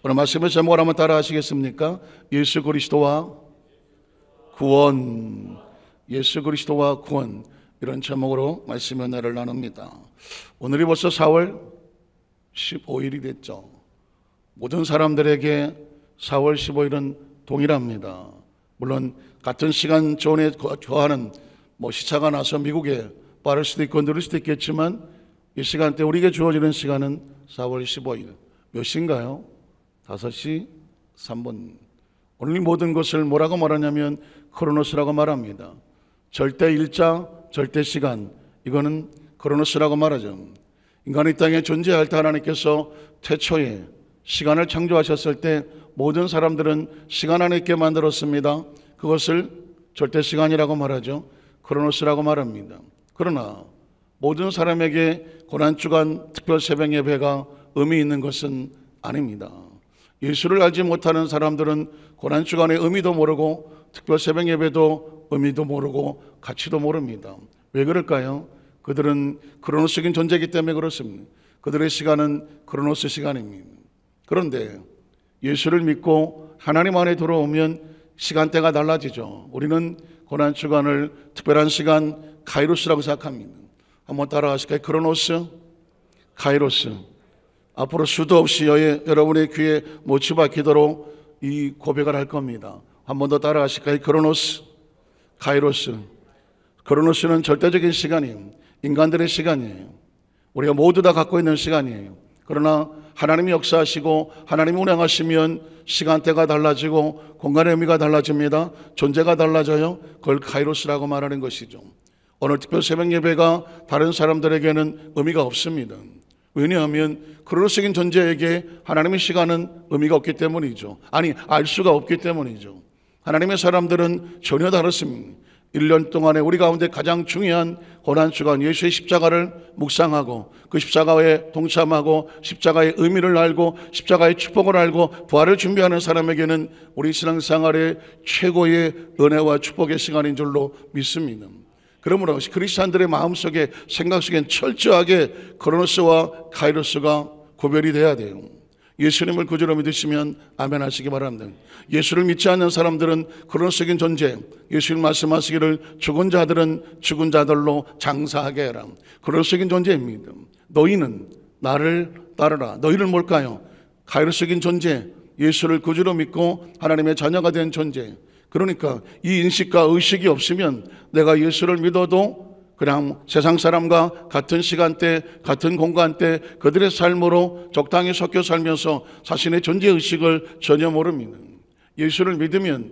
오늘 말씀의 제목을 한번 따라 하시겠습니까? 예수 그리스도와 구원. 예수 그리스도와 구원, 이런 제목으로 말씀의 은혜를 나눕니다. 오늘이 벌써 4월 15일이 됐죠. 모든 사람들에게 4월 15일은 동일합니다. 물론 같은 시간 존에 거하는 시차가 나서 미국에 빠를 수도 있고 느릴 수도 있겠지만, 이 시간대 우리에게 주어지는 시간은 4월 15일 몇 시인가요? 5시 3분. 오늘 모든 것을 뭐라고 말하냐면 크로노스라고 말합니다. 절대 일자, 절대 시간, 이거는 크로노스라고 말하죠. 인간이 땅에 존재할 때 하나님께서 태초에 시간을 창조하셨을 때 모든 사람들은 시간 안에 있게 만들었습니다. 그것을 절대 시간이라고 말하죠. 크로노스라고 말합니다. 그러나 모든 사람에게 고난주간 특별 새벽 예배가 의미 있는 것은 아닙니다. 예수를 알지 못하는 사람들은 고난주간의 의미도 모르고 특별 새벽 예배도 의미도 모르고 가치도 모릅니다. 왜 그럴까요? 그들은 크로노스적인 존재이기 때문에 그렇습니다. 그들의 시간은 크로노스 시간입니다. 그런데 예수를 믿고 하나님 안에 들어오면 시간대가 달라지죠. 우리는 고난주간을 특별한 시간 카이로스라고 생각합니다. 한번 따라 하실까요? 크로노스, 카이로스. 앞으로 수도 없이 여러분의 귀에 못이 박히도록 이 고백을 할 겁니다. 한 번 더 따라 하실까요? 크로노스, 카이로스. 크로노스는 절대적인 시간이에요. 인간들의 시간이에요. 우리가 모두 다 갖고 있는 시간이에요. 그러나 하나님이 역사하시고 하나님이 운행하시면 시간대가 달라지고 공간의 의미가 달라집니다. 존재가 달라져요. 그걸 카이로스라고 말하는 것이죠. 오늘 특별 새벽 예배가 다른 사람들에게는 의미가 없습니다. 왜냐하면 크로노스적인 존재에게 하나님의 시간은 의미가 없기 때문이죠. 아니, 알 수가 없기 때문이죠. 하나님의 사람들은 전혀 다릅니다. 1년 동안에 우리 가운데 가장 중요한 고난주간 예수의 십자가를 묵상하고 그 십자가에 동참하고 십자가의 의미를 알고 십자가의 축복을 알고 부활을 준비하는 사람에게는 우리 신앙생활의 최고의 은혜와 축복의 시간인 줄로 믿습니다. 그러므로 크리스찬들의 마음속에 생각 속엔 철저하게 크로노스와 카이로스가 구별이 돼야 돼요. 예수님을 구주로 믿으시면 아멘 하시기 바랍니다. 예수를 믿지 않는 사람들은 크로노스적인 존재, 예수님 말씀하시기를 죽은 자들은 죽은 자들로 장사하게 해라. 크로노스적인 존재입니다. 너희는 나를 따르라. 너희는 뭘까요? 카이로스적인 존재, 예수를 구주로 믿고 하나님의 자녀가 된 존재. 그러니까 이 인식과 의식이 없으면 내가 예수를 믿어도 그냥 세상 사람과 같은 시간대, 같은 공간대 그들의 삶으로 적당히 섞여 살면서 자신의 존재의식을 전혀 모릅니다. 예수를 믿으면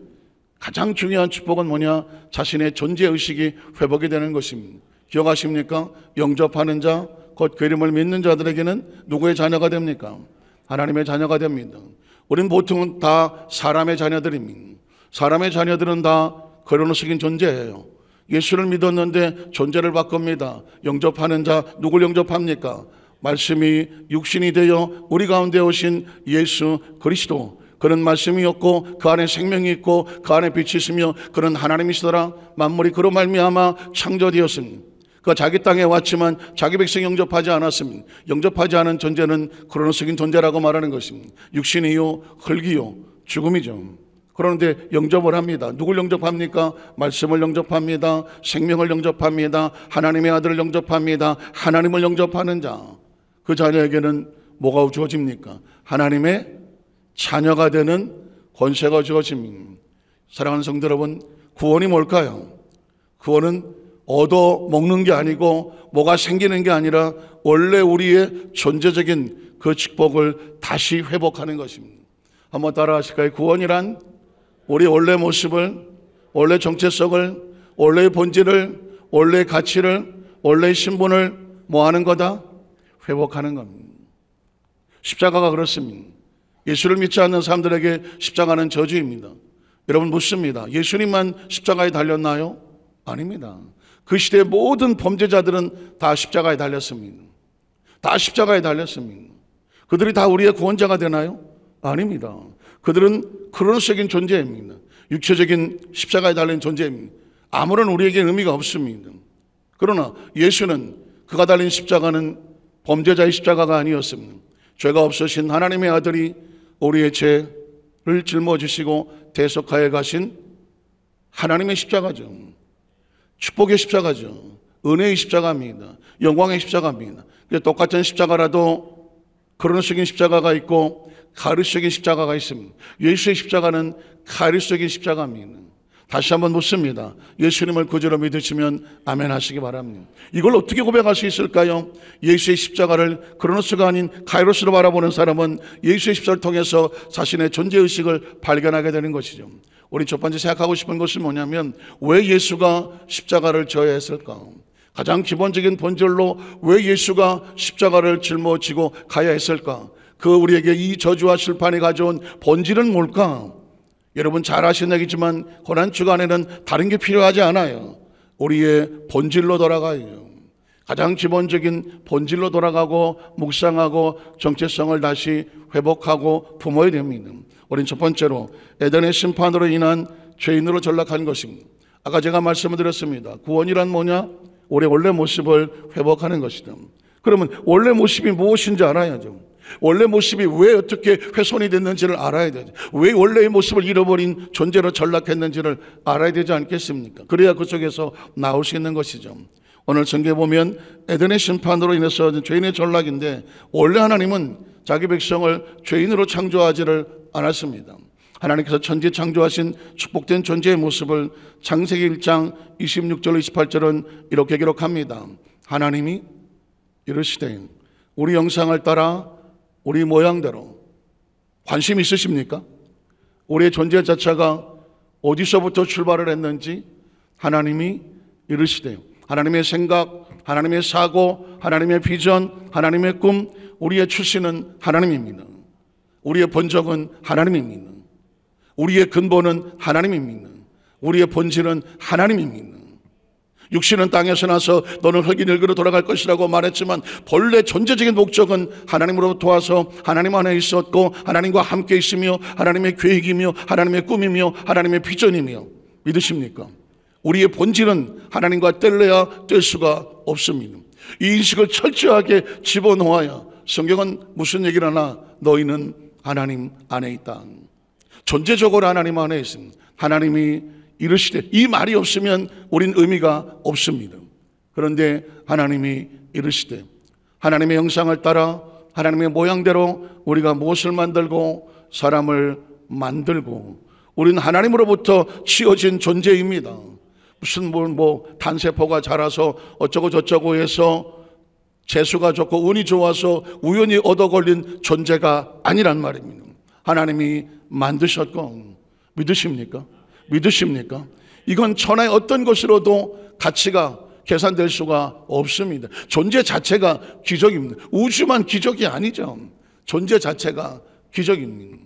가장 중요한 축복은 뭐냐? 자신의 존재의식이 회복이 되는 것입니다. 기억하십니까? 영접하는 자, 곧 그림을 믿는 자들에게는 누구의 자녀가 됩니까? 하나님의 자녀가 됩니다. 우리는 보통은 다 사람의 자녀들입니다. 사람의 자녀들은 다 크로노스적인 존재예요. 예수를 믿었는데 존재를 바꿉니다. 영접하는 자, 누굴 영접합니까? 말씀이 육신이 되어 우리 가운데 오신 예수 그리스도. 그런 말씀이었고 그 안에 생명이 있고 그 안에 빛이 있으며 그런 하나님이시더라. 만물이 그로 말미암아 창조되었습니다. 그 자기 땅에 왔지만 자기 백성 영접하지 않았습니다. 영접하지 않은 존재는 크로노스적인 존재라고 말하는 것입니다. 육신이요, 흙이요, 죽음이죠. 그런데 영접을 합니다. 누굴 영접합니까? 말씀을 영접합니다. 생명을 영접합니다. 하나님의 아들을 영접합니다. 하나님을 영접하는 자, 그 자녀에게는 뭐가 주어집니까? 하나님의 자녀가 되는 권세가 주어집니다. 사랑하는 성도 여러분, 구원이 뭘까요? 구원은 얻어먹는 게 아니고 뭐가 생기는 게 아니라 원래 우리의 존재적인 그 축복을 다시 회복하는 것입니다. 한번 따라 하실까요? 구원이란 우리 원래 모습을, 원래 정체성을, 원래의 본질을, 원래의 가치를, 원래의 신분을 뭐 하는 거다? 회복하는 겁니다. 십자가가 그렇습니다. 예수를 믿지 않는 사람들에게 십자가는 저주입니다. 여러분 묻습니다. 예수님만 십자가에 달렸나요? 아닙니다. 그 시대의 모든 범죄자들은 다 십자가에 달렸습니다. 다 십자가에 달렸습니다. 그들이 다 우리의 구원자가 되나요? 아닙니다. 그들은 크로노스적인 존재입니다. 육체적인 십자가에 달린 존재입니다. 아무런 우리에게 의미가 없습니다. 그러나 예수는 그가 달린 십자가는 범죄자의 십자가가 아니었습니다. 죄가 없으신 하나님의 아들이 우리의 죄를 짊어지시고 대속하여 가신 하나님의 십자가죠. 축복의 십자가죠. 은혜의 십자가입니다. 영광의 십자가입니다. 똑같은 십자가라도 그리스도적인 십자가가 있고 가르스적인 십자가가 있습니다. 예수의 십자가는 가르스적인 십자가입니다. 다시 한번 묻습니다. 예수님을 구주로 믿으시면 아멘 하시기 바랍니다. 이걸 어떻게 고백할 수 있을까요? 예수의 십자가를 크로노스가 아닌 카이로스로 바라보는 사람은 예수의 십자가를 통해서 자신의 존재의식을 발견하게 되는 것이죠. 우리 첫 번째 생각하고 싶은 것은 뭐냐면, 왜 예수가 십자가를 져야 했을까? 가장 기본적인 본질로 왜 예수가 십자가를 짊어지고 가야 했을까? 그 우리에게 이 저주와 심판이 가져온 본질은 뭘까? 여러분 잘 아시는 얘기지만 고난주간에는 다른 게 필요하지 않아요. 우리의 본질로 돌아가요. 가장 기본적인 본질로 돌아가고 묵상하고 정체성을 다시 회복하고 품어야 됩니다. 우린 첫 번째로 에덴의 심판으로 인한 죄인으로 전락한 것입니다. 아까 제가 말씀을 드렸습니다. 구원이란 뭐냐? 우리의 원래 모습을 회복하는 것이다. 그러면 원래 모습이 무엇인지 알아야죠. 원래 모습이 왜 어떻게 훼손이 됐는지를 알아야 되죠. 왜 원래의 모습을 잃어버린 존재로 전락했는지를 알아야 되지 않겠습니까? 그래야 그 속에서 나올 수 있는 것이죠. 오늘 성경에 보면 에덴의 심판으로 인해서 죄인의 전락인데, 원래 하나님은 자기 백성을 죄인으로 창조하지를 않았습니다. 하나님께서 천지 창조하신 축복된 존재의 모습을 창세기 1장 26절 28절은 이렇게 기록합니다. 하나님이 이르시되 우리 형상을 따라 우리 모양대로. 관심 있으십니까? 우리의 존재 자체가 어디서부터 출발을 했는지 하나님이 이르시되, 하나님의 생각, 하나님의 사고, 하나님의 비전, 하나님의 꿈, 우리의 출신은 하나님입니다. 우리의 본적은 하나님입니다. 우리의 근본은 하나님입니다. 우리의 본질은 하나님입니다. 육신은 땅에서 나서 너는 흙이 늙으러 돌아갈 것이라고 말했지만, 본래 존재적인 목적은 하나님으로부터 와서 하나님 안에 있었고 하나님과 함께 있으며 하나님의 계획이며 하나님의 꿈이며 하나님의 비전이며, 믿으십니까? 우리의 본질은 하나님과 뗄래야 뗄 수가 없습니다. 이 인식을 철저하게 집어넣어야 성경은 무슨 얘기를 하나? 너희는 하나님 안에 있다. 존재적으로 하나님 안에 있습니다. 하나님이 이르시되, 이 말이 없으면 우린 의미가 없습니다. 그런데 하나님이 이르시되, 하나님의 형상을 따라 하나님의 모양대로 우리가 무엇을 만들고 사람을 만들고, 우리는 하나님으로부터 지어진 존재입니다. 무슨 단세포가 자라서 어쩌고 저쩌고 해서 재수가 좋고 운이 좋아서 우연히 얻어 걸린 존재가 아니란 말입니다. 하나님이 만드셨고, 믿으십니까? 믿으십니까? 이건 천하의 어떤 것으로도 가치가 계산될 수가 없습니다. 존재 자체가 기적입니다. 우주만 기적이 아니죠. 존재 자체가 기적입니다.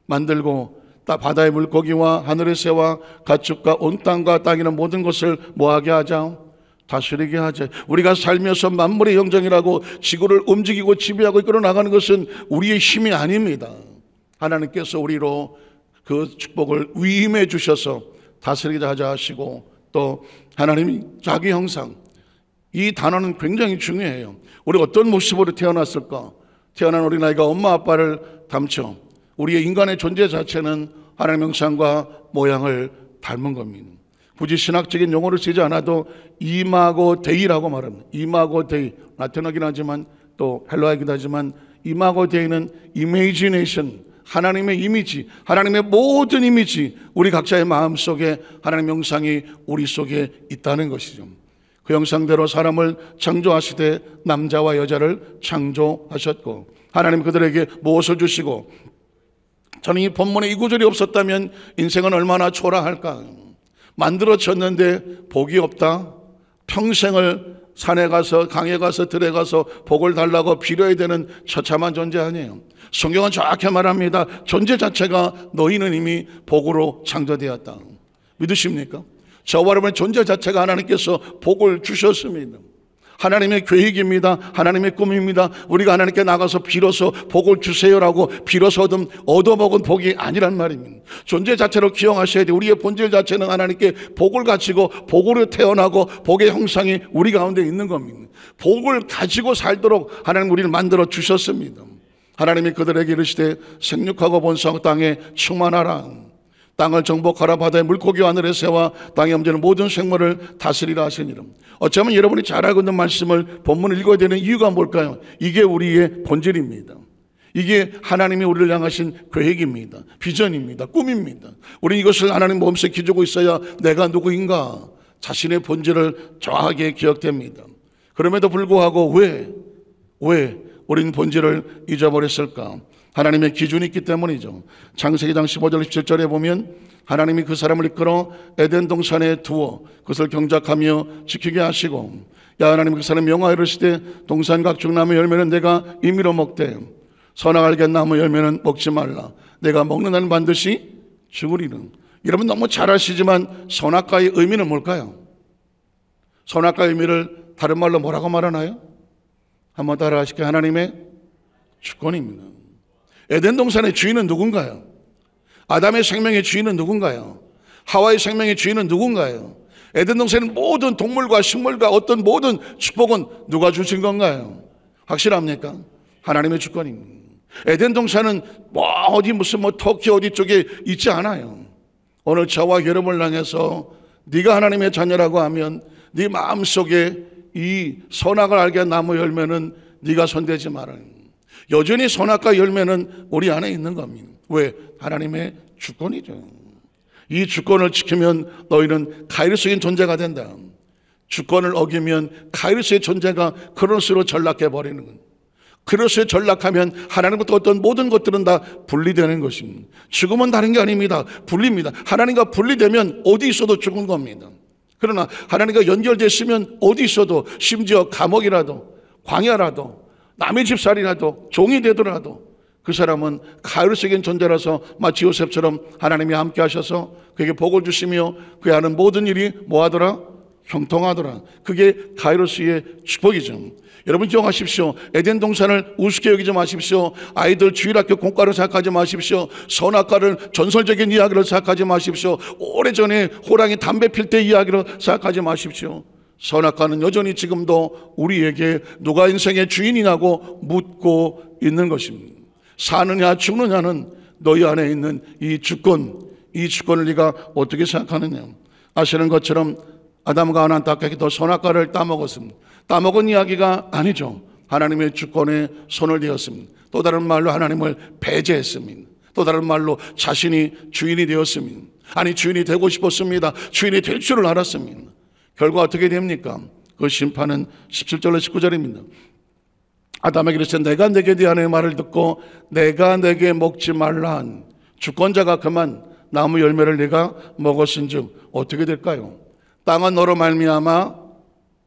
만들고 바다의 물고기와 하늘의 새와 가축과 온 땅과 땅이는 모든 것을 뭐하게 하자? 다스리게 하자. 우리가 살면서 만물의 영장이라고 지구를 움직이고 지배하고 이끌어 나가는 것은 우리의 힘이 아닙니다. 하나님께서 우리로 그 축복을 위임해 주셔서 다스리자 하자 하시고, 또 하나님이 자기 형상, 이 단어는 굉장히 중요해요. 우리가 어떤 모습으로 태어났을까? 태어난 어린아이가 엄마 아빠를 닮죠. 우리의 인간의 존재 자체는 하나님의 형상과 모양을 닮은 겁니다. 굳이 신학적인 용어를 쓰지 않아도 이마고 데이라고 말합니다. 이마고 데이, 라틴어긴 하지만 또 헬라어이기도 하지만, 이마고 데이는 이미지네이션, 하나님의 이미지, 하나님의 모든 이미지, 우리 각자의 마음속에 하나님의 형상이 우리 속에 있다는 것이죠. 그 형상대로 사람을 창조하시되 남자와 여자를 창조하셨고, 하나님 그들에게 무엇을 주시고, 저는 이 본문에 이 구절이 없었다면 인생은 얼마나 초라할까. 만들어졌는데 복이 없다. 평생을 산에 가서 강에 가서 들에 가서 복을 달라고 빌어야 되는 처참한 존재 아니에요. 성경은 정확히 말합니다. 존재 자체가 너희는 이미 복으로 창조되었다. 믿으십니까? 저와 여러분의 존재 자체가 하나님께서 복을 주셨습니다. 하나님의 계획입니다. 하나님의 꿈입니다. 우리가 하나님께 나가서 빌어서 복을 주세요라고 빌어서 얻어먹은 복이 아니란 말입니다. 존재 자체로 기억하셔야 돼요. 우리의 본질 자체는 하나님께 복을 가지고 복으로 태어나고 복의 형상이 우리 가운데 있는 겁니다. 복을 가지고 살도록 하나님 우리를 만들어 주셨습니다. 하나님이 그들에게 이르시되 생육하고 번성하고 땅에 충만하라. 땅을 정복하라. 바다의 물고기와 하늘의 새와 땅에 움직이는 모든 생물을 다스리라 하시니라. 어쩌면 여러분이 잘 알고 있는 말씀을 본문을 읽어야 되는 이유가 뭘까요? 이게 우리의 본질입니다. 이게 하나님이 우리를 향하신 계획입니다. 비전입니다. 꿈입니다. 우리 이것을 하나님 몸속에 기주고 있어야 내가 누구인가 자신의 본질을 정확하게 기억됩니다. 그럼에도 불구하고 왜 우리는 본질을 잊어버렸을까? 하나님의 기준이 있기 때문이죠. 창세기 15절 17절에 보면 하나님이 그 사람을 이끌어 에덴 동산에 두어 그것을 경작하며 지키게 하시고, 야 하나님 그 사람 명하여 이르시되 동산 각종 나무 열매는 내가 임의로 먹되 선악알게 나무 열매는 먹지 말라. 내가 먹는 날은 반드시 죽으리는. 여러분 너무 잘 아시지만 선악과의 의미는 뭘까요? 선악과의 의미를 다른 말로 뭐라고 말하나요? 한번 따라 하실게요. 하나님의 주권입니다. 에덴 동산의 주인은 누군가요? 아담의 생명의 주인은 누군가요? 하와의 생명의 주인은 누군가요? 에덴 동산의 모든 동물과 식물과 어떤 모든 축복은 누가 주신 건가요? 확실합니까? 하나님의 주권입니다. 에덴 동산은 어디 무슨 터키 어디 쪽에 있지 않아요. 오늘 저와 여러분을 향해서 네가 하나님의 자녀라고 하면 네 마음속에 이 선악을 알게 한 나무 열매는 네가 손대지 마라. 여전히 선악과 열매는 우리 안에 있는 겁니다. 왜? 하나님의 주권이죠. 이 주권을 지키면 너희는 카이로스인 존재가 된다. 주권을 어기면 카이로스의 존재가 크로스로 전락해 버리는 거예요. 크로스에 전락하면 하나님부터 어떤 모든 것들은 다 분리되는 것입니다. 죽음은 다른 게 아닙니다. 분리입니다. 하나님과 분리되면 어디 있어도 죽은 겁니다. 그러나 하나님과 연결됐으면 어디 있어도, 심지어 감옥이라도 광야라도 남의 집살이라도 종이 되더라도 그 사람은 카이로스적인 존재라서 마치 요셉처럼 하나님이 함께 하셔서 그에게 복을 주시며 그의 하는 모든 일이 뭐하더라? 형통하더라. 그게 카이로스의 축복이죠. 여러분 기억하십시오. 에덴 동산을 우습게 여기지 마십시오. 아이들 주일학교 공과를 생각하지 마십시오. 선악과를 전설적인 이야기로 생각하지 마십시오. 오래전에 호랑이 담배 필 때 이야기로 생각하지 마십시오. 선악과는 여전히 지금도 우리에게 누가 인생의 주인이냐고 묻고 있는 것입니다. 사느냐 죽느냐는 너희 안에 있는 이 주권을 네가 어떻게 생각하느냐. 아시는 것처럼 아담과 하나 안타깝게도 선악과를 따먹었습니다. 따먹은 이야기가 아니죠. 하나님의 주권에 손을 대었습니다. 또 다른 말로 하나님을 배제했습니다. 또 다른 말로 자신이 주인이 되었습니다. 아니 주인이 되고 싶었습니다. 주인이 될 줄을 알았습니다. 결과 어떻게 됩니까? 그 심판은 17절로 19절입니다. 아담에게 이르시되 내가 내게 대하는 말을 듣고 내가 내게 먹지 말라 한 주권자가 그만 나무 열매를 내가 먹었은즉 어떻게 될까요? 땅은 너로 말미암아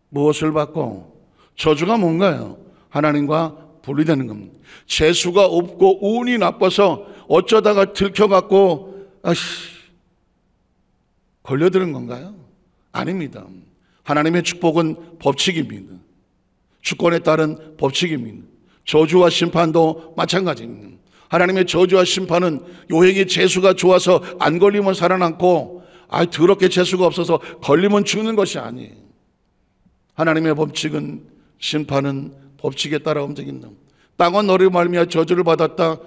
무엇을 받고 저주가 뭔가요? 하나님과 분리되는 겁니다. 재수가 없고 운이 나빠서 어쩌다가 들켜갖고 걸려드는 건가요? 아닙니다. 하나님의 축복은 법칙입니다. 주권에 따른 법칙입니다. 저주와 심판도 마찬가지입니다. 하나님의 저주와 심판은 요행의 재수가 좋아서 안 걸리면 살아남고 더럽게 재수가 없어서 걸리면 죽는 것이 아니에요. 하나님의 법칙은 심판은 법칙에 따라 움직인다. 땅은 너를 말미암아 저주를 받았다.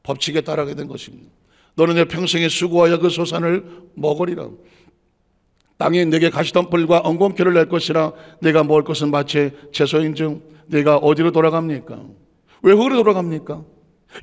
법칙에 따라게 된 것입니다. 너는 내 평생에 수고하여 그 소산을 먹으리라. 땅에 내게 가시덤불과 엉겅퀴를 낼 것이라. 내가 먹을 것은 마치 채소인즉 내가 어디로 돌아갑니까? 왜 흙으로 돌아갑니까?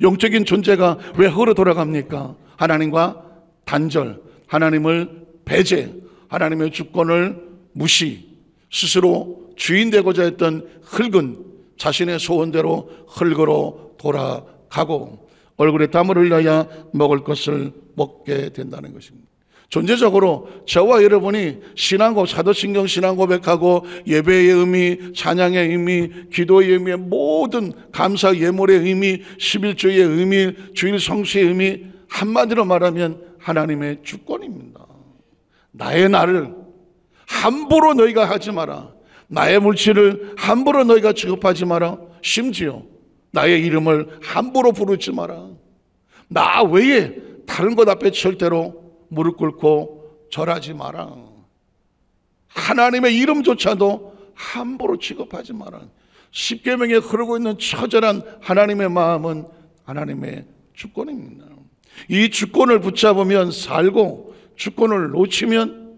영적인 존재가 왜 흙으로 돌아갑니까? 하나님과 단절, 하나님을 배제, 하나님의 주권을 무시, 스스로 주인 되고자 했던 흙은 자신의 소원대로 흙으로 돌아가고 얼굴에 땀을 흘려야 먹을 것을 먹게 된다는 것입니다. 존재적으로 저와 여러분이 신앙고백, 사도신경 신앙고백하고 예배의 의미, 찬양의 의미, 기도의 의미, 모든 감사 예물의 의미, 11조의 의미, 주일 성수의 의미, 한마디로 말하면 하나님의 주권입니다. 나의 나를 함부로 너희가 하지 마라. 나의 물질을 함부로 너희가 취급하지 마라. 심지어 나의 이름을 함부로 부르지 마라. 나 외에 다른 것 앞에 절대로 무릎 꿇고 절하지 마라. 하나님의 이름조차도 함부로 취급하지 마라. 십계명에 흐르고 있는 처절한 하나님의 마음은 하나님의 주권입니다. 이 주권을 붙잡으면 살고 주권을 놓치면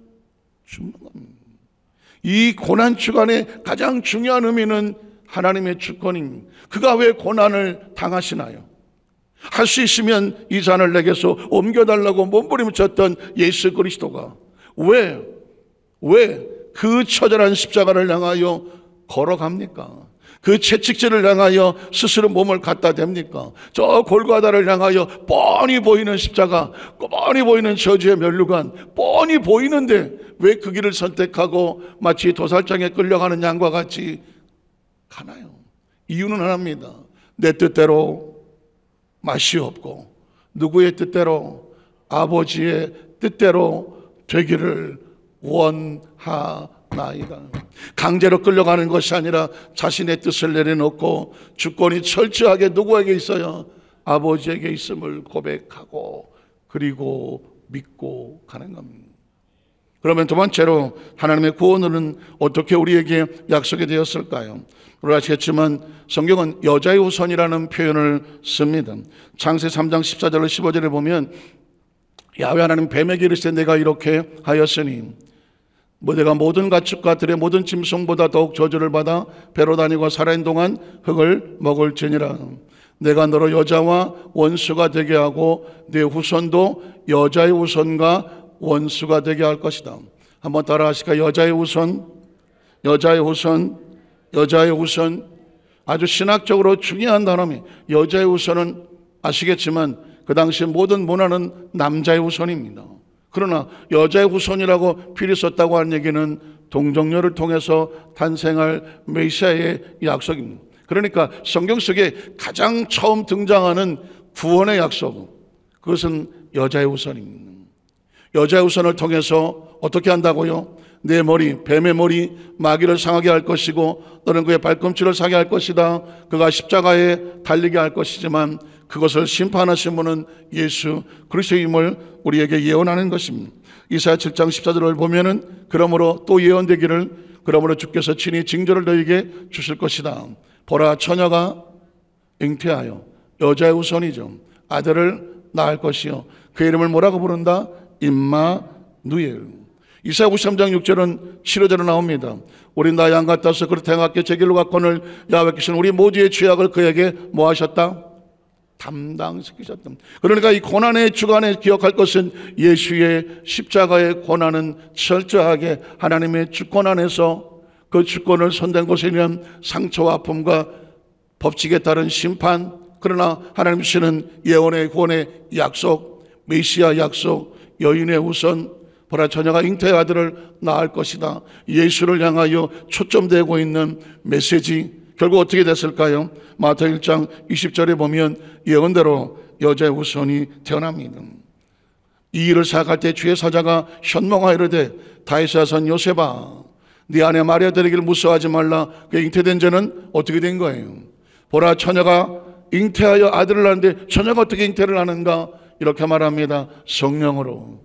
죽는 겁니다. 이 고난 주간의 가장 중요한 의미는 하나님의 주권입니다. 그가 왜 고난을 당하시나요? 할 수 있으면 이 잔을 내게서 옮겨달라고 몸부림쳤던 예수 그리스도가 왜 그 처절한 십자가를 향하여 걸어갑니까? 그 채찍질을 향하여 스스로 몸을 갖다 댑니까? 저 골고다를 향하여 뻔히 보이는 십자가, 뻔히 보이는 저주의 면류관, 뻔히 보이는데 왜 그 길을 선택하고 마치 도살장에 끌려가는 양과 같이 가나요? 이유는 하나입니다. 내 뜻대로 맛이 없고 누구의 뜻대로? 아버지의 뜻대로 되기를 원하나이다. 강제로 끌려가는 것이 아니라 자신의 뜻을 내려놓고 주권이 철저하게 누구에게 있어요? 아버지에게 있음을 고백하고 그리고 믿고 가는 겁니다. 그러면 두 번째로 하나님의 구원은 어떻게 우리에게 약속이 되었을까요? 우리 아시겠지만 성경은 여자의 후손이라는 표현을 씁니다. 창세 3장 14절로 15절에 보면 야훼 하나님 뱀에게 이르시되 내가 이렇게 하였으니 내가 모든 가축과 들의 모든 짐승보다 더욱 저주를 받아 배로 다니고 살아있는 동안 흙을 먹을지니라. 내가 너로 여자와 원수가 되게 하고 네 후손도 여자의 후손과 원수가 되게 할 것이다. 한번 따라 하실까요? 여자의 후손, 여자의 후손, 여자의 후손. 아주 신학적으로 중요한 단어입니다. 여자의 후손은 아시겠지만 그 당시 모든 문화는 남자의 후손입니다. 그러나 여자의 후손이라고 필히 썼다고 하는 얘기는 동정녀를 통해서 탄생할 메시아의 약속입니다. 그러니까 성경 속에 가장 처음 등장하는 구원의 약속, 그것은 여자의 후손입니다. 여자의 후손을 통해서 어떻게 한다고요? 내 머리, 뱀의 머리, 마귀를 상하게 할 것이고 너는 그의 발꿈치를 상하게 할 것이다. 그가 십자가에 달리게 할 것이지만 그것을 심판하신 분은 예수 그리스도임을 우리에게 예언하는 것입니다. 이사야 7장 14절을 보면은 그러므로 또 예언되기를 그러므로 주께서 친히 징조를 너희에게 주실 것이다. 보라 처녀가 잉태하여 여자의 후손이죠. 아들을 낳을 것이요 그 이름을 뭐라고 부른다? 임마누엘. 이사야 53장 6절은 7절로 나옵니다. 우리 나 양 같아서 그렇게 행하게 제 길로 갔거늘 야훼께서 우리 모두의 죄악을 그에게 뭐 하셨다? 담당시키셨다. 그러니까 이 고난의 주간에 기억할 것은 예수의 십자가의 고난은 철저하게 하나님의 주권 안에서 그 주권을 손댄 것에 의한 상처와 아픔과 법칙에 따른 심판, 그러나 하나님 주시는 예언의 구원의 약속, 메시아 약속, 여인의 후손, 보라 처녀가 잉태의 아들을 낳을 것이다. 예수를 향하여 초점되고 있는 메시지, 결국 어떻게 됐을까요? 마태복음 1장 20절에 보면 예언대로 여자의 후손이 태어납니다. 이 일을 생각할 때 주의 사자가 현몽하이르되 다윗의 아선 요셉아 네 아내 마리아 데리기를 무서워하지 말라. 그 잉태된 자는 어떻게 된 거예요? 보라 처녀가 잉태하여 아들을 낳는데 처녀가 어떻게 잉태를 하는가? 이렇게 말합니다. 성령으로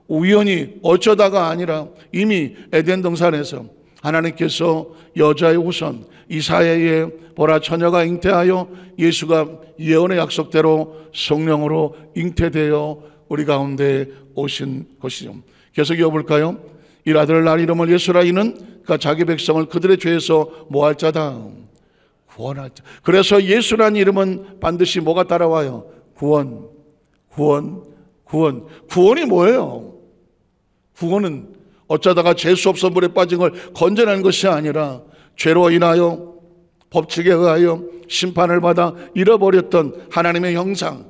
우연히 어쩌다가 아니라 이미 에덴 동산에서 하나님께서 여자의 후손 이사야의 보라 처녀가 잉태하여 예수가 예언의 약속대로 성령으로 잉태되어 우리 가운데 오신 것이죠. 계속 이어볼까요? 이 아들을 낳을 이름을 예수라. 이는 그가 자기 백성을 그들의 죄에서 뭐할 자다? 구원할 자. 그래서 예수라는 이름은 반드시 뭐가 따라와요? 구원이 뭐예요? 구원은 어쩌다가 재수 없어 물에 빠진 걸 건져내는 것이 아니라 죄로 인하여 법칙에 의하여 심판을 받아 잃어버렸던 하나님의 형상,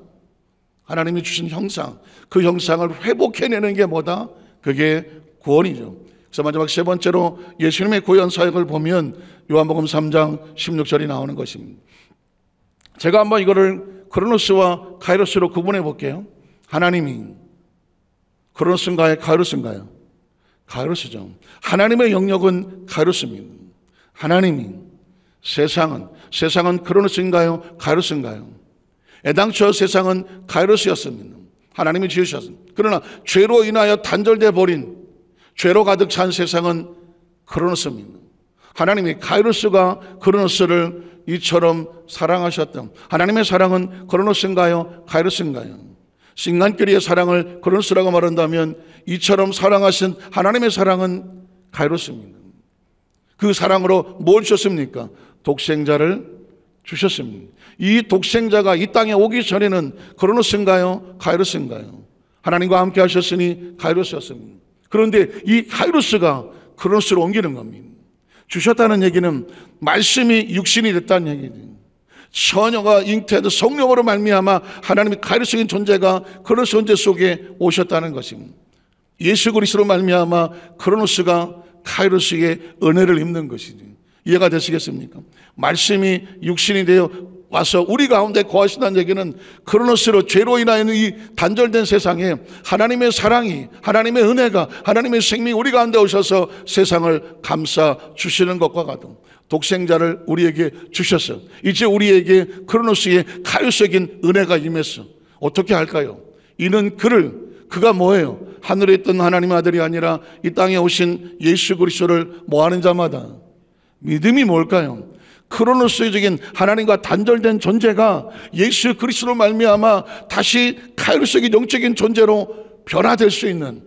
하나님이 주신 형상, 그 형상을 회복해내는 게 뭐다? 그게 구원이죠. 그래서 마지막 세 번째로 예수님의 구원 사역을 보면 요한복음 3장 16절이 나오는 것입니다. 제가 한번 이거를 크로노스와 카이로스로 구분해 볼게요. 하나님이 크로노스인가요? 카이로스인가요? 카이로스죠. 하나님의 영역은 카이로스입니다. 하나님이 세상은 크로노스인가요? 카이로스인가요? 애당초 세상은 카이로스였습니다. 하나님이 지으셨습니다. 그러나 죄로 인하여 단절돼 버린 죄로 가득 찬 세상은 크로노스입니다. 하나님이 카이로스가 크로노스를 이처럼 사랑하셨던, 하나님의 사랑은 크로노스인가요? 카이로스인가요? 인간끼리의 사랑을 크로노스라고 말한다면 이처럼 사랑하신 하나님의 사랑은 카이로스입니다. 그 사랑으로 뭘 주셨습니까? 독생자를 주셨습니다. 이 독생자가 이 땅에 오기 전에는 크로노스인가요? 카이로스인가요? 하나님과 함께 하셨으니 카이로스였습니다. 그런데 이 카이로스가 크로노스로 옮기는 겁니다. 주셨다는 얘기는 말씀이 육신이 됐다는 얘기죠. 처녀가 잉태해도 성령으로 말미암아 하나님의 카이로스적인 존재가 크로노스 존재 속에 오셨다는 것입니다. 예수 그리스도로 말미암아 크로노스가 카이로스의 은혜를 입는 것이죠. 이해가 되시겠습니까? 말씀이 육신이 되어 와서 우리 가운데 거하신다는 얘기는 크로노스로 죄로 인하여 이 단절된 세상에 하나님의 사랑이, 하나님의 은혜가, 하나님의 생명이 우리 가운데 오셔서 세상을 감싸 주시는 것과 같은 독생자를 우리에게 주셨어. 이제 우리에게 크로노스의 카이로스적인 은혜가 임했어. 어떻게 할까요? 이는 그가 뭐예요? 하늘에 있던 하나님의 아들이 아니라 이 땅에 오신 예수 그리스도를 뭐하는 자마다 믿음이 뭘까요? 크로노스적인 하나님과 단절된 존재가 예수 그리스도로 말미암아 다시 카이로스적인 영적인 존재로 변화될 수 있는,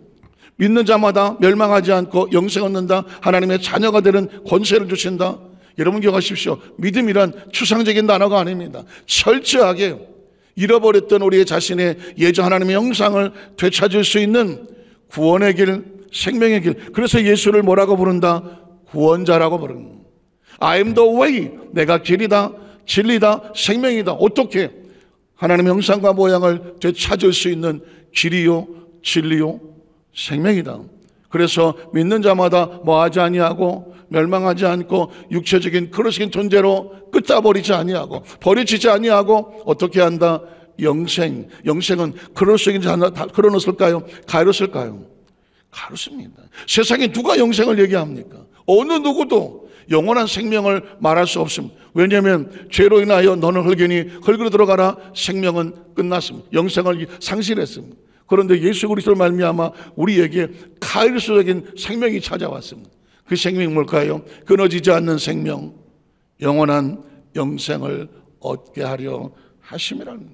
믿는 자마다 멸망하지 않고 영생 얻는다, 하나님의 자녀가 되는 권세를 주신다. 여러분 기억하십시오. 믿음이란 추상적인 단어가 아닙니다. 철저하게 잃어버렸던 우리의 자신의 예전 하나님의 형상을 되찾을 수 있는 구원의 길, 생명의 길. 그래서 예수를 뭐라고 부른다? 구원자라고 부릅니다. I am the way. 내가 길이다, 진리다, 생명이다. 어떻게? 하나님의 형상과 모양을 되찾을 수 있는 길이요, 진리요, 생명이다. 그래서 믿는 자마다 뭐하지 아니하고 멸망하지 않고 육체적인 그릇인 존재로 끝다버리지 아니하고 버려지지 아니하고 어떻게 한다? 영생. 영생은 크로노스일까요? 카이로스일까요? 카이로스입니다. 세상에 누가 영생을 얘기합니까? 어느 누구도 영원한 생명을 말할 수 없습니다. 왜냐하면 죄로 인하여 너는 흙이니 흙으로 들어가라. 생명은 끝났습니다. 영생을 상실했습니다. 그런데 예수 그리스도를 말미암아 우리에게 카이로스적인 생명이 찾아왔습니다. 그 생명이 뭘까요? 끊어지지 않는 생명, 영원한 영생을 얻게 하려 하심이라는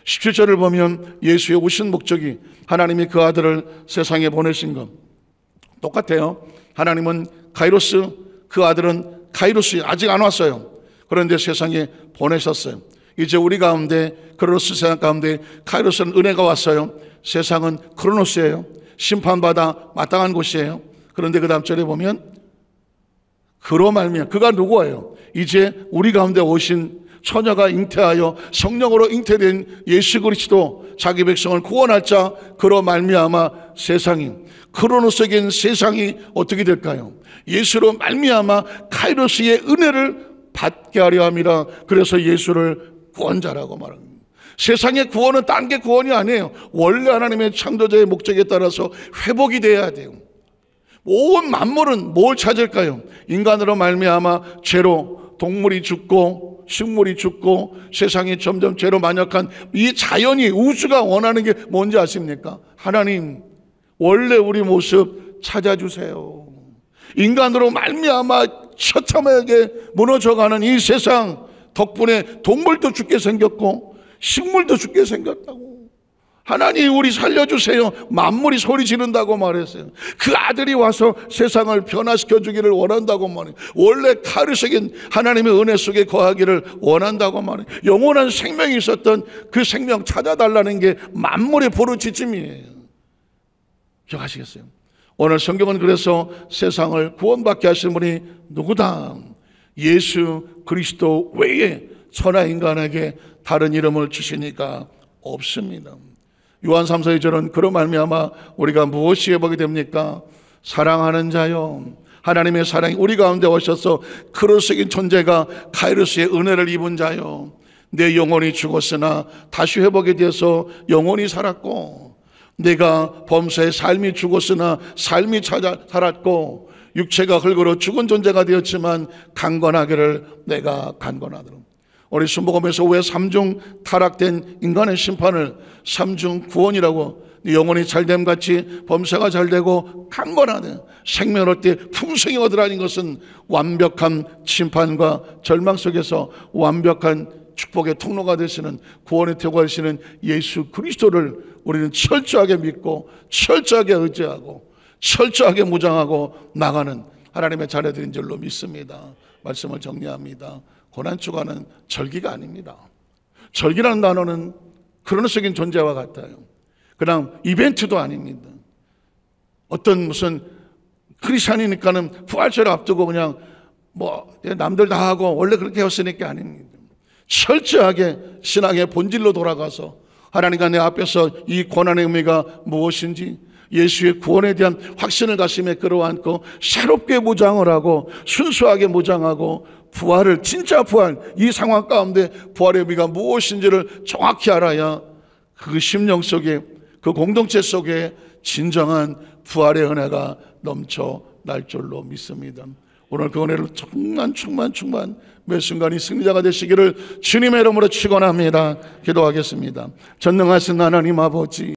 17절을 보면 예수의 오신 목적이 하나님이 그 아들을 세상에 보내신 것 똑같아요. 하나님은 카이로스, 그 아들은 카이로스 아직 안 왔어요. 그런데 세상에 보내셨어요. 이제 우리 가운데 크로노스 세상 가운데 카이로스는 은혜가 왔어요. 세상은 크로노스예요. 심판받아 마땅한 곳이에요. 그런데 그 다음 절에 보면 그로 말미암아 그가 누구예요? 이제 우리 가운데 오신 처녀가 잉태하여 성령으로 잉태된 예수 그리스도 자기 백성을 구원할 자 그로 말미암아 세상이 크로노스적인 세상이 어떻게 될까요? 예수로 말미암아 카이로스의 은혜를 받게 하려 함이라. 그래서 예수를 구원자라고 말합니다. 세상의 구원은 딴 게 구원이 아니에요. 원래 하나님의 창조자의 목적에 따라서 회복이 돼야 돼요. 온 만물은 뭘 찾을까요? 인간으로 말미암아 죄로 동물이 죽고 식물이 죽고 세상이 점점 죄로 만약한 이 자연이 우주가 원하는 게 뭔지 아십니까? 하나님 원래 우리 모습 찾아주세요. 인간으로 말미암아 처참하게 무너져가는 이 세상 덕분에 동물도 죽게 생겼고 식물도 죽게 생겼다고. 하나님 우리 살려주세요. 만물이 소리 지른다고 말했어요. 그 아들이 와서 세상을 변화시켜 주기를 원한다고 말해요. 원래 카이로스적인 하나님의 은혜 속에 거하기를 원한다고 말해요. 영원한 생명이 있었던 그 생명 찾아달라는 게 만물의 부르짖음이에요. 기억하시겠어요? 오늘 성경은 그래서 세상을 구원받게 하신 분이 누구다? 예수 그리스도 외에 천하 인간에게 다른 이름을 주시니까 없습니다. 요한 3, 4절은 그로 말미암아 우리가 무엇이 회복이 됩니까? 사랑하는 자요. 하나님의 사랑이 우리 가운데 오셔서 크로스적인 존재가 카이로스의 은혜를 입은 자요. 내 영혼이 죽었으나 다시 회복이 되어서 영혼이 살았고, 내가 범사의 삶이 죽었으나 삶이 살았고, 육체가 흙으로 죽은 존재가 되었지만 강건하기를 내가 강건하도록. 우리 순복음에서 왜 삼중 타락된 인간의 심판을 삼중 구원이라고, 영혼이 잘됨 같이 범사가 잘되고 강건하되 생명을 얻을 때 풍성히 얻으라는 것은 완벽한 심판과 절망 속에서 완벽한 축복의 통로가 되시는, 구원의 태고가 되시는 예수 그리스도를 우리는 철저하게 믿고 철저하게 의지하고 철저하게 무장하고 나가는 하나님의 자녀들인 줄로 믿습니다. 말씀을 정리합니다. 고난주간은 절기가 아닙니다. 절기라는 단어는 크로노스적인 존재와 같아요. 그냥 이벤트도 아닙니다. 어떤 무슨 크리스찬이니까는 부활절을 앞두고 그냥 남들 다 하고 원래 그렇게 했으니까 아닙니다. 철저하게 신앙의 본질로 돌아가서 하나님과 내 앞에서 이 고난의 의미가 무엇인지, 예수의 구원에 대한 확신을 가슴에 끌어안고 새롭게 무장을 하고 순수하게 무장하고 부활을, 진짜 부활, 이 상황 가운데 부활의 의미가 무엇인지를 정확히 알아야 그 심령 속에, 그 공동체 속에 진정한 부활의 은혜가 넘쳐날 줄로 믿습니다. 오늘 그 은혜를 충만 매 순간이 승리자가 되시기를 주님의 이름으로 축원합니다. 기도하겠습니다. 전능하신 하나님 아버지,